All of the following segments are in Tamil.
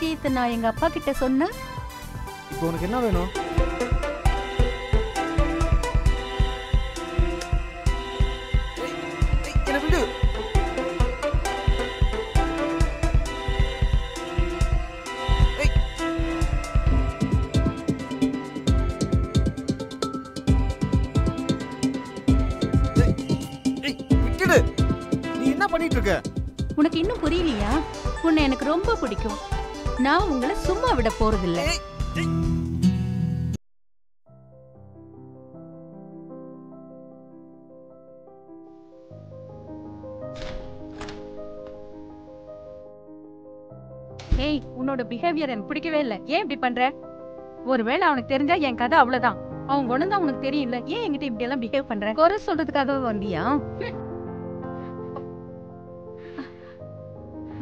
விஷயத்தை நான் எங்க அப்பா கிட்ட சொன்னேன். இப்போ உனக்கு என்ன வேணும்? நீ என்ன பண்ணிட்டு இருக்க? உனக்கு இன்னும் புரியலையா? உன்னை எனக்கு ரொம்ப பிடிக்கும். நான் உங்களை சும்மா விட போறதில்லை. ஏய், உன்னோட பிஹேவியர் எனக்கு பிடிக்கவே இல்லை. ஏன் இப்படி பண்ற? ஒருவேளை அவனுக்கு தெரிஞ்சா என் கதை அவ்வளவுதான். அவன் குணம் தான் உனக்கு தெரியல. ஏன் என்கிட்ட இப்படி எல்லாம் பிஹேவ் பண்ற? குறை சொல்றதுக்காக வந்தியா?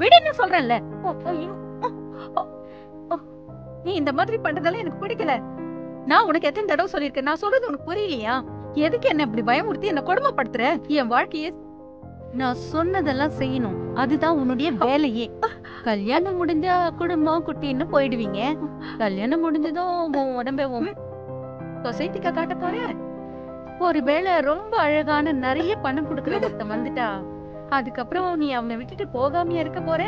விடுன்னு சொல்றேன்ல. நீ இந்த மாதிரி பண்றதெல்லாம் எனக்கு பிடிக்கல. நான் உனக்கு எத்தனை தடவை சொல்லிருக்கேன்? நான் சொல்றது உனக்கு புரியலையா? எதுக்கு என்ன இப்படி பயமுறுத்தி என்ன கொடுமைப்படுத்துற? என் வாழ்க்கையே நான் சொன்னதெல்லாம் செய்யணும். அதுதான் உன்னுடைய வேலையே. கல்யாணம் முடிஞ்சா குடும்பம் குட்டின்னு போயிடுவீங்க. கல்யாணம் முடிஞ்சதும் உன் உடம்ப சொசைட்டிக்கா காட்ட போற. ஒருவேளை ரொம்ப அழகான நிறைய பணம் கொடுக்குற ஒருத்தன் வந்துட்டா அதுக்கப்புறம் நீ அவனை விட்டுட்டு போகாமையா இருக்க போற?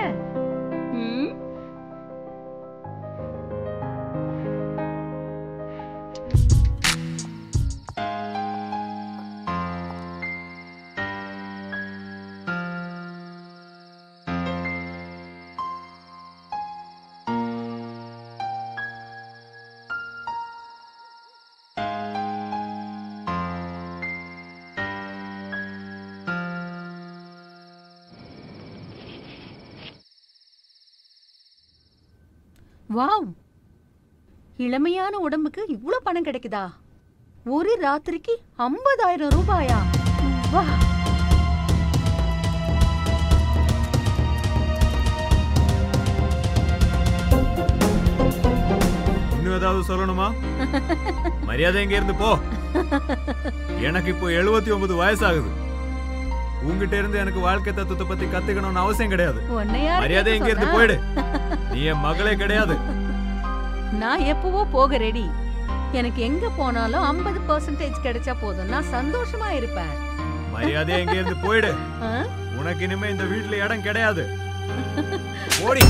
வாவ், இளமையான உடம்புக்கு இவ்வளவு பணம் கிடைக்குதா? ஒரு ராத்திரிக்கு 50,000 ரூபாயா? வா. இன்னும் ஏதாவது சொல்லணுமா? மரியாதை எங்க இருந்து போ. எனக்கு இப்போ 79 வயசாகுது. உங்ககிட்ட இருந்து எனக்கு வாழ்க்கை தத்துவத்தை பத்தி கத்துக்கணும்னு அவசியம் கிடையாது. மரியாதை எங்க இருந்து போயிடு. நீ என் மகளே கிடையாது. நான் எப்பவோ போக ரெடி. எனக்கு எங்க போனாலும் 50% கிடைச்சா போதும். நான் சந்தோஷமா இருப்பேன். மரியாதை எங்க இருந்து போயிடு. உனக்கு இனிமே இந்த வீட்டுல இடம் கிடையாது. ஓடி.